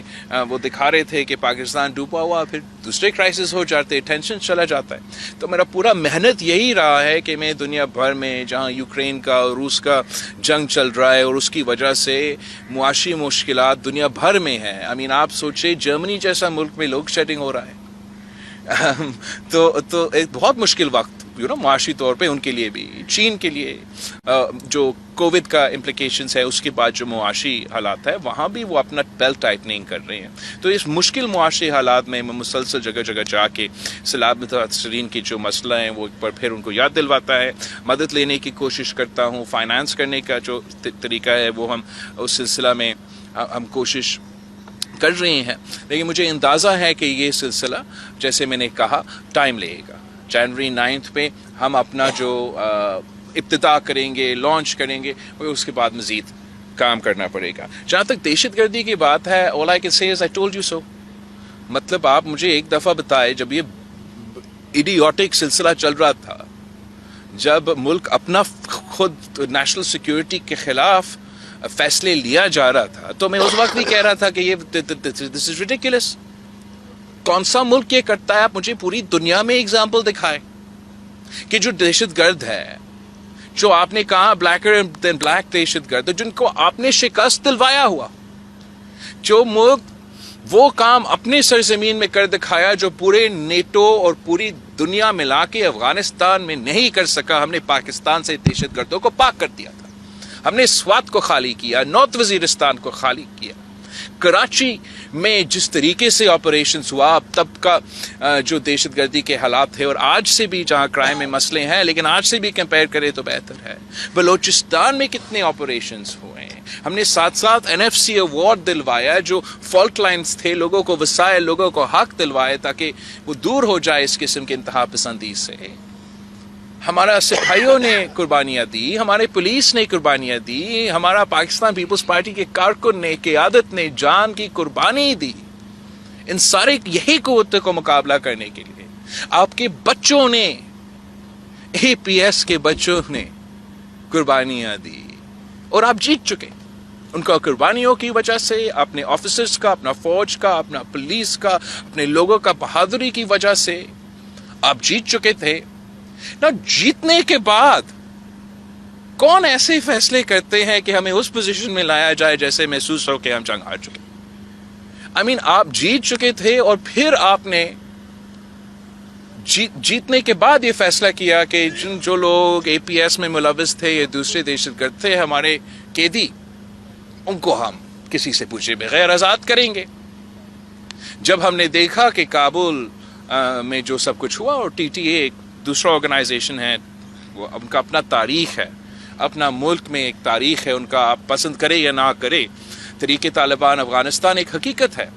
وہ دکھا رہے تھے کہ پاکستان ڈوبا ہوا، پھر دوسرے کرائسس ہو جاتے، ٹینشن چلا جاتا ہے. تو میرا پورا محنت یہی رہا ہے کہ میں دنیا بھر میں جہاں یوکرین کا اور روس کا جنگ چل رہا ہے، اور اس کی وجہ سے معاشی مشکلات دنیا بھر میں ہیں. آپ سوچے جرمنی جیسا ملک میں لوڈ شیڈنگ ہو رہا ہے، تو ایک بہت مشکل وقت معاشی طور پہ ان کے لیے بھی. چین کے لیے جو کووڈ کا امپلیکیشنز ہے، اس کے بعد جو معاشی حالات ہے، وہاں بھی وہ اپنا بیلٹ ٹائٹننگ کر رہے ہیں. تو اس مشکل معاشی حالات میں مسلسل جگہ جگہ جا کے سیلاب متاثرین کی جو مسئلہ ہیں وہ ایک بار پھر ان کو یاد دلواتا ہے، مدد لینے کی کوشش کرتا ہوں. فائنانس کرنے کا جو طریقہ ہے وہ ہم اس سلسلہ میں ہم کوشش کر رہے ہیں. لیکن مجھے اندازہ ہے کہ یہ سلسلہ جیسے میں نے کہا ٹائم لے گا. جنوری 9 پہ ہم اپنا جو ابتدا کریں گے، لانچ کریں گے، اس کے بعد مزید کام کرنا پڑے گا. جہاں تک دہشت گردی کی بات ہے، all I can say is I told you so. مطلب آپ مجھے ایک دفعہ بتائے، جب یہ ایڈیوٹک سلسلہ چل رہا تھا، جب ملک اپنا خود نیشنل سیکیورٹی کے خلاف فیصلے لیا جا رہا تھا، تو میں اس وقت بھی کہہ رہا تھا کہ یہ دس از ریڈیکولس. کون سا ملک یہ کرتا ہے؟ آپ مجھے پوری دنیا میں ایگزامپل دکھائے کہ جو دہشت گرد ہے، جو آپ نے کہا بلیکر دین بلیک دہشت گرد، جن کو آپ نے شکست دلوایا ہوا، جو ملک وہ کام اپنی سرزمین میں کر دکھایا جو پورے نیٹو اور پوری دنیا ملا کے افغانستان میں نہیں کر سکا. ہم نے پاکستان سے دہشت گردوں کو پاک کر دیا تھا. ہم نے سوات کو خالی کیا، نارتھ وزیرستان کو خالی کیا. کراچی میں جس طریقے سے آپریشنز ہوا، اب تب کا جو دہشت گردی کے حالات تھے، اور آج سے بھی جہاں کرائم میں مسئلے ہیں لیکن آج سے بھی کمپیئر کرے تو بہتر ہے. بلوچستان میں کتنے آپریشنز ہوئے ہیں. ہم نے ساتھ ساتھ NFC ایوارڈ دلوایا، جو فالٹ لائنز تھے، لوگوں کو وسائل، لوگوں کو حق دلوائے تاکہ وہ دور ہو جائے اس قسم کے انتہا پسندی سے. ہمارا سپاہیوں نے قربانیاں دی، ہمارے پولیس نے قربانیاں دی، ہمارا پاکستان پیپلز پارٹی کے کارکن نے، قیادت نے جان کی قربانی دی ان سارے یہی قوتوں کو مقابلہ کرنے کے لیے. آپ کے بچوں نے، APS کے بچوں نے قربانیاں دی اور آپ جیت چکے. ان کا قربانیوں کی وجہ سے، اپنے آفیسرز کا، اپنا فوج کا، اپنا پولیس کا، اپنے لوگوں کا بہادری کی وجہ سے آپ جیت چکے تھے نا. جیتنے کے بعد کون ایسے فیصلے کرتے ہیں کہ ہمیں اس پوزیشن میں لایا جائے جیسے محسوس ہو کہ ہم جنگ ہار چکے. آپ جیت چکے تھے اور پھر آپ نے جیتنے کے بعد یہ فیصلہ کیا کہ جو لوگ APS میں ملوث تھے یا دوسرے دہشت گرد تھے، ہمارے قیدی، ان کو ہم کسی سے پوچھے بغیر آزاد کریں گے. جب ہم نے دیکھا کہ کابل میں جو سب کچھ ہوا، اور TTA ایک دوسرا آرگنائزیشن ہے، وہ ان کا اپنا تاریخ ہے، اپنا ملک میں ایک تاریخ ہے، ان کا آپ پسند کرے یا نہ کرے. تحریک طالبان افغانستان ایک حقیقت ہے،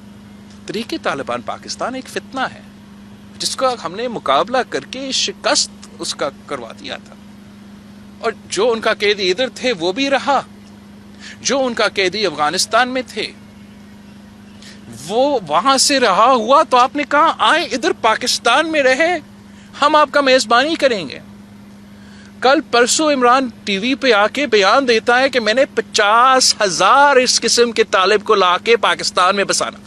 تحریک طالبان پاکستان ایک فتنہ ہے جس کا ہم نے مقابلہ کر کے شکست اس کا کروا دیا تھا. اور جو ان کا قیدی ادھر تھے وہ بھی رہا، جو ان کا قیدی افغانستان میں تھے وہ وہاں سے رہا ہوا. تو آپ نے کہا آئے ادھر پاکستان میں رہے، ہم آپ کا میزبانی کریں گے. کل پرسوں عمران ٹی وی پہ آ کے بیان دیتا ہے کہ میں نے 50,000 اس قسم کے طالب کو لا کے پاکستان میں بسانا.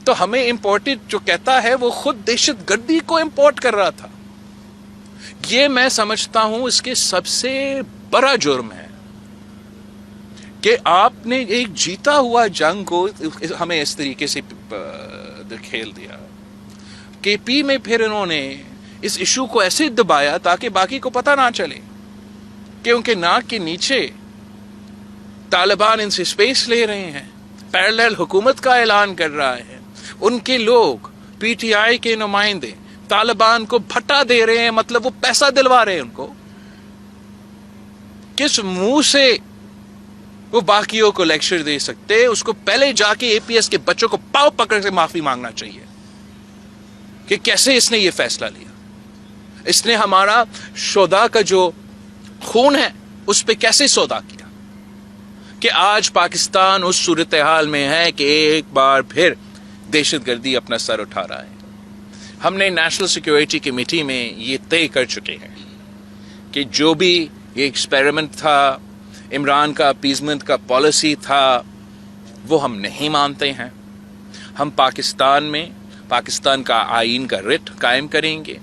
تو ہمیں امپورٹڈ جو کہتا ہے وہ خود دہشت گردی کو امپورٹ کر رہا تھا. یہ میں سمجھتا ہوں اس کے سب سے بڑا جرم ہے کہ آپ نے ایک جیتا ہوا جنگ کو ہمیں اس طریقے سے کھیل دیا. KP میں پھر انہوں نے اس ایشو کو ایسے دبایا تاکہ باقی کو پتہ نہ چلے کہ ان کے ناک کے نیچے طالبان ان سے سپیس لے رہے ہیں، پیرالل حکومت کا اعلان کر رہا ہے. ان کے لوگ PTI کے نمائندے طالبان کو بھٹا دے رہے ہیں، مطلب وہ پیسہ دلوا رہے ہیں ان کو. کس منہ سے وہ باقیوں کو لیکچر دے سکتے؟ اس کو پہلے جا کے APS کے بچوں کو پاؤ پکڑ کے معافی مانگنا چاہیے کہ کیسے اس نے یہ فیصلہ لیا. اس نے ہمارا شہداء کا جو خون ہے اس پہ کیسے سودا کیا کہ آج پاکستان اس صورتحال میں ہے کہ ایک بار پھر دہشت گردی اپنا سر اٹھا رہا ہے. ہم نے نیشنل سیکیورٹی کمیٹی میں یہ طے کر چکے ہیں کہ جو بھی یہ ایکسپیریمنٹ تھا، عمران کا اپیزمنٹ کا پالیسی تھا، وہ ہم نہیں مانتے ہیں. ہم پاکستان میں پاکستان کا آئین کا رٹ قائم کریں گے.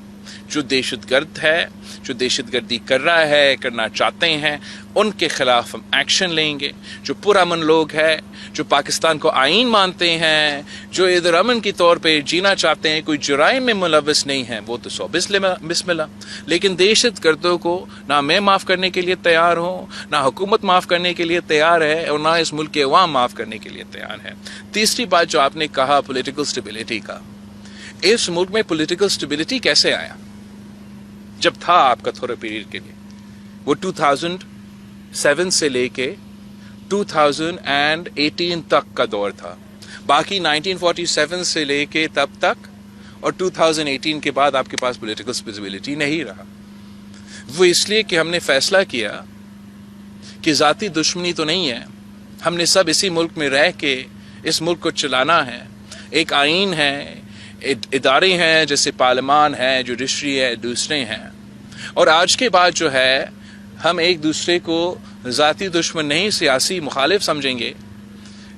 جو دہشت گرد ہے، جو دہشت گردی کر رہا ہے، کرنا چاہتے ہیں، ان کے خلاف ہم ایکشن لیں گے. جو پرامن لوگ ہیں، جو پاکستان کو آئین مانتے ہیں، جو ادھر امن کی طور پہ جینا چاہتے ہیں، کوئی جرائم میں ملوث نہیں ہیں، وہ تو 100 بسم اللہ. لیکن دہشت گردوں کو نہ میں معاف کرنے کے لیے تیار ہوں، نہ حکومت معاف کرنے کے لیے تیار ہے، اور نہ اس ملک کے عوام معاف کرنے کے لیے تیار ہے. تیسری بات جو آپ نے کہا پولیٹیکل سٹیبلٹی کا، اس ملک میں پولیٹیکل سٹیبلٹی کیسے آیا؟ جب تھا آپ کا تھوڑا پیریڈ کے لیے، وہ 2007 سے لے کے 2018 تک کا دور تھا. باقی 1947 سے لے کے تب تک اور 2018 کے بعد آپ کے پاس پولیٹیکل سٹیبلٹی نہیں رہا. وہ اس لیے کہ ہم نے فیصلہ کیا کہ ذاتی دشمنی تو نہیں ہے، ہم نے سب اسی ملک میں رہ کے اس ملک کو چلانا ہے. ایک آئین ہے، ادارے ہیں جیسے پارلیمان ہے، جوڈیشری ہے، دوسرے ہیں. اور آج کے بعد جو ہے ہم ایک دوسرے کو ذاتی دشمن نہیں، سیاسی مخالف سمجھیں گے.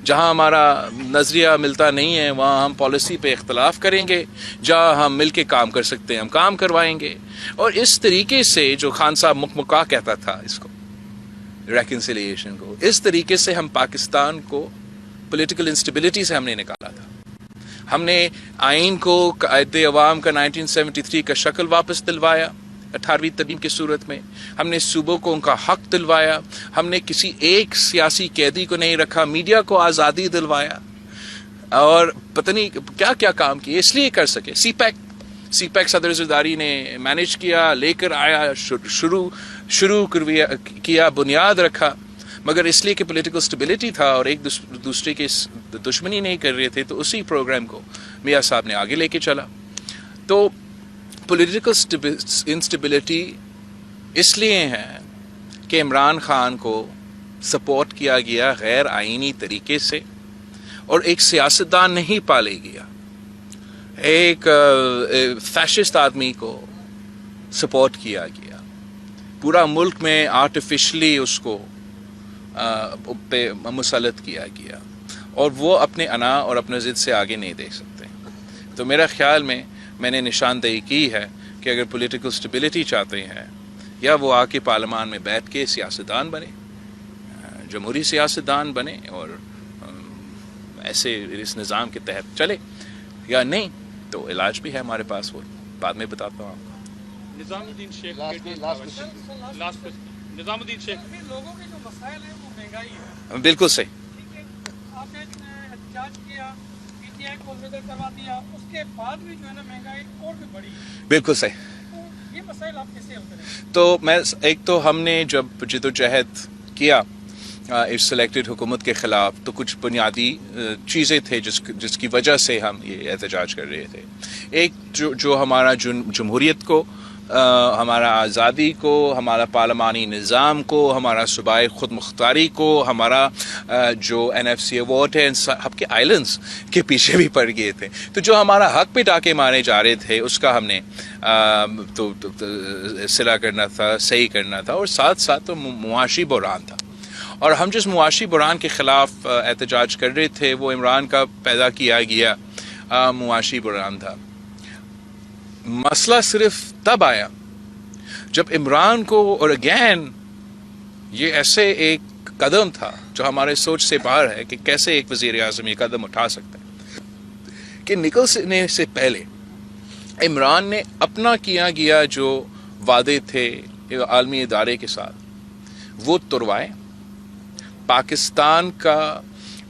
جہاں ہمارا نظریہ ملتا نہیں ہے وہاں ہم پالیسی پہ اختلاف کریں گے، جہاں ہم مل کے کام کر سکتے ہیں ہم کام کروائیں گے. اور اس طریقے سے جو خان صاحب مکمکا کہتا تھا اس کو ریکنسیلیشن کو، اس طریقے سے ہم پاکستان کو پولیٹیکل انسٹیبلٹی سے ہم نے نکالا تھا. ہم نے آئین کو قائد عوام کا 1973 کا شکل واپس دلوایا 18ویں ترمیم کی صورت میں. ہم نے صوبوں کو ان کا حق دلوایا. ہم نے کسی ایک سیاسی قیدی کو نہیں رکھا. میڈیا کو آزادی دلوایا اور پتہ نہیں کیا کیا کام کیے اس لیے کر سکے. سی پیک صدر زرداری نے مینیج کیا، لے کر آیا، شروع کیا، بنیاد رکھا، مگر اس لیے کہ پولیٹیکل سٹیبلٹی تھا اور ایک دوسرے کی دشمنی نہیں کر رہے تھے تو اسی پروگرام کو میاں صاحب نے آگے لے کے چلا. تو پولیٹیکل انسٹیبلٹی اس لیے ہے کہ عمران خان کو سپورٹ کیا گیا غیر آئینی طریقے سے اور ایک سیاستدان نہیں پالے گیا، ایک فیشسٹ آدمی کو سپورٹ کیا گیا. پورا ملک میں آرٹیفیشلی اس کو پہ مسلط کیا گیا اور وہ اپنے انا اور اپنے ضد سے آگے نہیں دیکھ سکتے. تو میرا خیال میں نے نشاندہی کی ہے کہ اگر پولیٹیکل سٹیبلٹی چاہتے ہیں یا وہ آ کے پارلیمان میں بیٹھ کے سیاستدان بنے، جمہوری سیاستدان بنے اور ایسے اس نظام کے تحت چلے، یا نہیں تو علاج بھی ہے ہمارے پاس، وہ بعد میں بتاتا ہوں آپ کو. نظام الدین شیخ نظام الدین شیخ لوگوں کے جو مسائل ہیں وہ مہنگائی ہے. بالکل صحیح. ٹھیک ہے، آپ نے احتجاج کیا، پی ٹی آئی کو علیحدہ کروا دیا، اس کے بعد بھی جو ہے نا مہنگائی اور بھی بڑھی. بالکل صحیح. تو یہ مسائل آپ کیسے حل کریں؟ تو ایک تو ہم نے جب جدوجہد کیا اس سلیکٹڈ حکومت کے خلاف تو کچھ بنیادی چیزیں تھے جس کی وجہ سے ہم یہ احتجاج کر رہے تھے. ایک جو ہمارا جمہوریت کو، ہمارا آزادی کو، ہمارا پارلیمانی نظام کو، ہمارا صوبائی خود مختاری کو، ہمارا جو NFC ایوارڈ ہے ان سب کے آئلینڈز کے پیچھے بھی پڑ گئے تھے. تو جو ہمارا حق پہ ٹاکے مارے جا رہے تھے اس کا ہم نے تو صلاح کرنا تھا، صحیح کرنا تھا، اور ساتھ ساتھ تو معاشی بحران تھا. اور ہم جس معاشی بحران کے خلاف احتجاج کر رہے تھے وہ عمران کا پیدا کیا گیا معاشی بحران تھا. مسئلہ صرف تب آیا جب عمران کو، اور اگین یہ ایسے ایک قدم تھا جو ہمارے سوچ سے باہر ہے کہ کیسے ایک وزیر اعظم یہ قدم اٹھا سکتا ہے، کہ نکلنے سے پہلے عمران نے اپنا کیا گیا جو وعدے تھے عالمی ادارے کے ساتھ وہ توڑوائے، پاکستان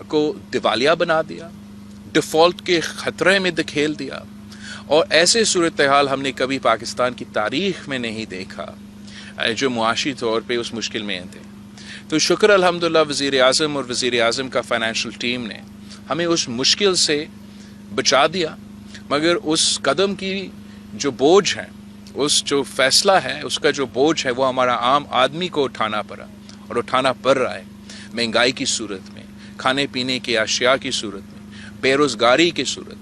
کو دیوالیہ بنا دیا، ڈیفالٹ کے خطرے میں دھکیل دیا. اور ایسے صورتحال ہم نے کبھی پاکستان کی تاریخ میں نہیں دیکھا جو معاشی طور پہ اس مشکل میں تھے. تو شکر الحمدللہ وزیر اعظم اور وزیر اعظم کا فائنینشل ٹیم نے ہمیں اس مشکل سے بچا دیا، مگر اس قدم کی جو بوجھ ہے، اس جو فیصلہ ہے، اس کا جو بوجھ ہے وہ ہمارا عام آدمی کو اٹھانا پڑا اور اٹھانا پڑ رہا ہے. مہنگائی کی صورت میں، کھانے پینے کی اشیاء کی صورت میں، بے روزگاری کی صورت میں.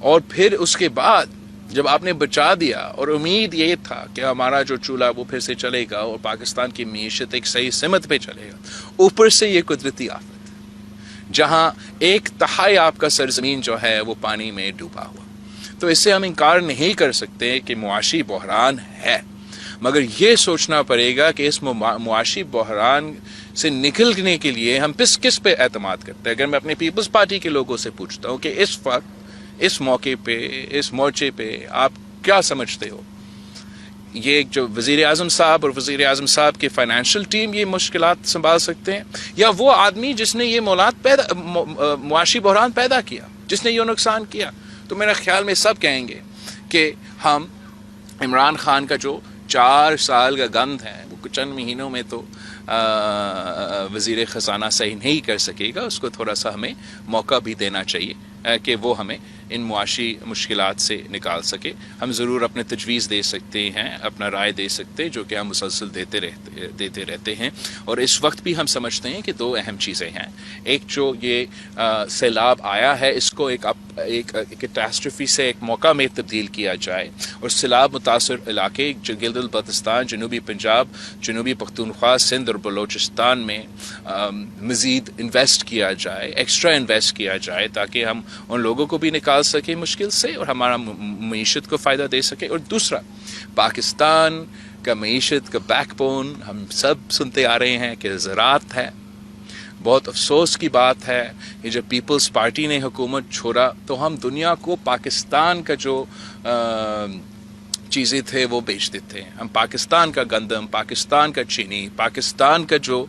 اور پھر اس کے بعد جب آپ نے بچا دیا اور امید یہ تھا کہ ہمارا جو چولہا وہ پھر سے چلے گا اور پاکستان کی معیشت ایک صحیح سمت پہ چلے گا، اوپر سے یہ قدرتی آفت جہاں 1/3 آپ کا سرزمین جو ہے وہ پانی میں ڈوبا ہوا. تو اس سے ہم انکار نہیں کر سکتے کہ معاشی بحران ہے، مگر یہ سوچنا پڑے گا کہ اس معاشی بحران سے نکلنے کے لیے ہم کس پہ اعتماد کرتے ہیں. اگر میں اپنے پیپلز پارٹی کے لوگوں سے پوچھتا ہوں کہ اس وقت، اس موقع پہ، اس مورچے پہ آپ کیا سمجھتے ہو، یہ جو وزیر اعظم صاحب اور وزیر اعظم صاحب کی فائنینشیل ٹیم یہ مشکلات سنبھال سکتے ہیں، یا وہ آدمی جس نے یہ معاشی بحران پیدا کیا، جس نے یہ نقصان کیا؟ تو میرا خیال میں سب کہیں گے کہ ہم عمران خان کا جو 4 سال کا گند ہے وہ چند مہینوں میں تو وزیر خزانہ صحیح نہیں کر سکے گا. اس کو تھوڑا سا ہمیں موقع بھی دینا چاہیے کہ وہ ہمیں ان معاشی مشکلات سے نکال سکے. ہم ضرور اپنے تجویز دے سکتے ہیں، اپنا رائے دے سکتے، جو کہ ہم مسلسل دیتے رہتے ہیں. اور اس وقت بھی ہم سمجھتے ہیں کہ 2 اہم چیزیں ہیں. ایک جو یہ سیلاب آیا ہے اس کو ایک کیٹاسٹرفی سے ایک موقع میں تبدیل کیا جائے، اور سیلاب متاثر علاقے گلگت بلتستان، جنوبی پنجاب، جنوبی پختونخوا، سندھ اور بلوچستان میں مزید انویسٹ کیا جائے، ایکسٹرا انویسٹ کیا جائے، تاکہ ہم ان لوگوں کو بھی نکال سکیں مشکل سے اور ہمارا معیشت کو فائدہ دے سکے. اور دوسرا، پاکستان کا معیشت کا بیک بون ہم سب سنتے آ رہے ہیں کہ زراعت ہے. بہت افسوس کی بات ہے کہ جب پیپلز پارٹی نے حکومت چھوڑا تو ہم دنیا کو پاکستان کا جو چیزیں تھے وہ بیچ دیتے ہیں. ہم پاکستان کا گندم، پاکستان کا چینی، پاکستان کا جو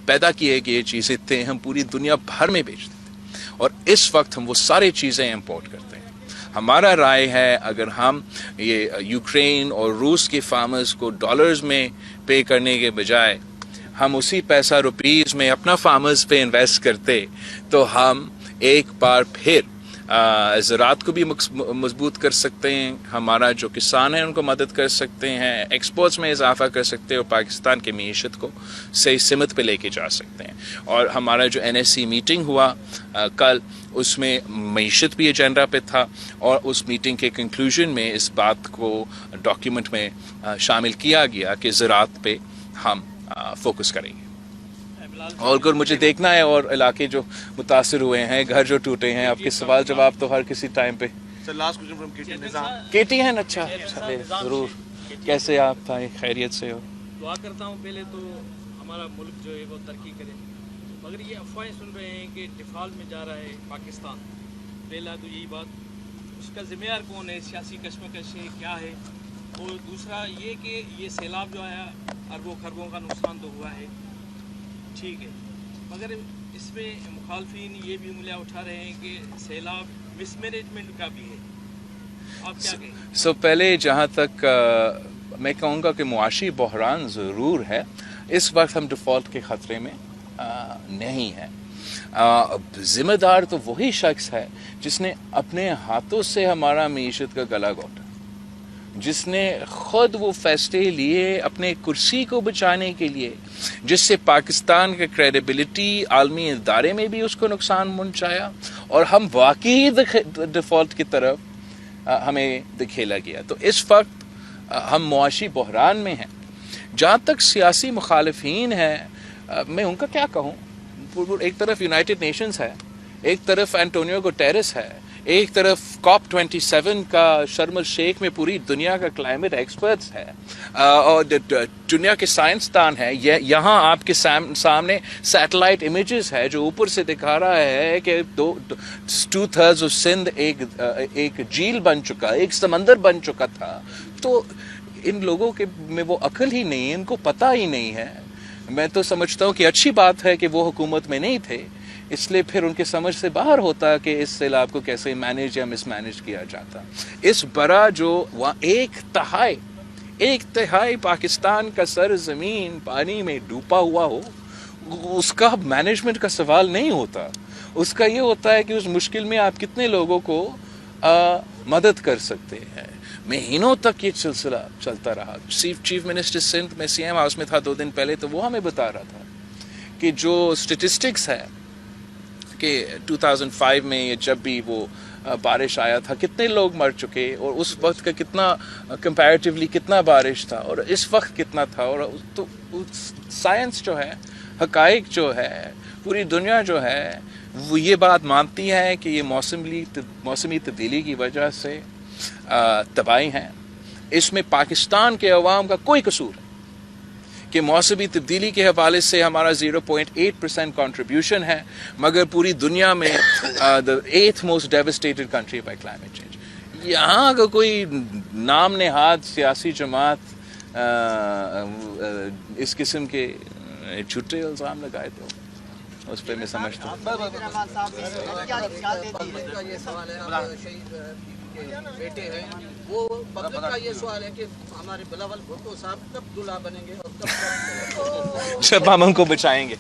پیدا کیے گئے چیزیں تھے ہم پوری دنیا بھر میں بیچ دیتے ہیں، اور اس وقت ہم وہ سارے چیزیں امپورٹ کرتے ہیں. ہمارا رائے ہے اگر ہم یہ یوکرین اور روس کے فارمرز کو ڈالرز میں پے کرنے کے بجائے ہم اسی پیسہ روپیز میں اپنا فارمرز پہ انویسٹ کرتے تو ہم ایک بار پھر زراعت کو بھی مضبوط کر سکتے ہیں، ہمارا جو کسان ہیں ان کو مدد کر سکتے ہیں، ایکسپورٹس میں اضافہ کر سکتے ہیں اور پاکستان کی معیشت کو صحیح سمت پہ لے کے جا سکتے ہیں. اور ہمارا جو NSC میٹنگ ہوا کل، اس میں معیشت بھی ایجنڈا پہ تھا، اور اس میٹنگ کے کنکلوژن میں اس بات کو ڈاکیومنٹ میں شامل کیا گیا کہ زراعت پہ ہم فوکس کریں گے. اور اگر مجھے دیکھنا ہے اور علاقے جو متاثر ہوئے ہیں، گھر جو ٹوٹے ہیں، آپ کے سوال جواب تو ہر کسی ٹائم پہ کیٹی ہیں. اچھا ضرور. کیسے آپ بھائی خیریت سے ہو؟ دعا کرتا ہوں پہلے تو ہمارا ملک جو ہے وہ ترقی کرے، مگر یہ افواہیں سن رہے ہیں کہ ڈیفالٹ میں جا رہا ہے پاکستان. پہلا تو یہی بات، اس کا ذمہ دار کون ہے، سیاسی کشمکش ہے کیا ہے؟ اور دوسرا یہ کہ یہ سیلاب جو ہے اربوں خربوں کا نقصان تو ہوا ہے، ٹھیک ہے، مگر اس میں مخالفین یہ بھی انگلیاں اٹھا رہے ہیں کہ سیلاب مس مینجمنٹ کا بھی ہے. آپ کیا کہیں؟ پہلے جہاں تک میں کہوں گا کہ معاشی بحران ضرور ہے. اس وقت ہم ڈیفالٹ کے خطرے میں نہیں ہیں. ذمہ دار تو وہی شخص ہے جس نے اپنے ہاتھوں سے ہمارا معیشت کا گلا گھونٹا، جس نے خود وہ فیصلے لیے اپنے کرسی کو بچانے کے لیے، جس سے پاکستان کا کریڈیبلٹی عالمی ادارے میں بھی اس کو نقصان پہنچایا، اور ہم واقعی ڈیفالٹ کی طرف ہمیں دکھیلا گیا. تو اس وقت ہم معاشی بحران میں ہیں. جہاں تک سیاسی مخالفین ہیں، میں ان کا کیا کہوں. ایک طرف یونائٹڈ نیشنز ہے، ایک طرف انٹونیو گوٹیرس ہے، ایک طرف COP27 کا شرم الشیخ میں پوری دنیا کا کلائمیٹ ایکسپرٹس ہے، اور دنیا کے سائنسدان ہیں. یہاں آپ کے سامنے سیٹلائٹ امیجز ہے جو اوپر سے دکھا رہا ہے کہ 2/3 آف سندھ ایک جھیل بن چکا، ایک سمندر بن چکا تھا. تو ان لوگوں کے میں وہ عقل ہی نہیں ہے، ان کو پتہ ہی نہیں ہے. میں تو سمجھتا ہوں کہ اچھی بات ہے کہ وہ حکومت میں نہیں تھے، اس لیے پھر ان کے سمجھ سے باہر ہوتا کہ اس سیلاب کو کیسے مینیج یا مس مینیج کیا جاتا. اس برا جو ایک تہائی پاکستان کا سر زمین پانی میں ڈوبا ہوا ہو، اس کا مینجمنٹ کا سوال نہیں ہوتا. اس کا یہ ہوتا ہے کہ اس مشکل میں آپ کتنے لوگوں کو مدد کر سکتے ہیں. مہینوں تک یہ سلسلہ چلتا رہا. چیف منسٹر سندھ میں CM ہاؤس میں تھا 2 دن پہلے، تو وہ ہمیں بتا رہا تھا کہ جو اسٹیٹسٹکس ہے کہ 2005 میں جب بھی وہ بارش آیا تھا کتنے لوگ مر چکے، اور اس وقت کا کتنا کمپیریٹیولی کتنا بارش تھا اور اس وقت کتنا تھا. اور تو سائنس جو ہے، حقائق جو ہے، پوری دنیا جو ہے وہ یہ بات مانتی ہے کہ یہ موسمی تبدیلی کی وجہ سے تباہی ہیں. اس میں پاکستان کے عوام کا کوئی قصور ہے کہ موسمی تبدیلی کے حوالے سے ہمارا 0.8% کنٹریبیوشن ہے، مگر پوری دنیا میں the 8th most devastated country by climate change. یہاں کا کوئی نام نہاد سیاسی جماعت اس قسم کے جھوٹے الزام لگائے تو اس پہ میں سمجھتا ہوں. بیٹے ہیں وہ مقصد کا یہ سوال ہے کہ ہمارے بلاول بھٹو صاحب کب دلہا بنیں گے اور کب جب ہم ان کو بچائیں گے.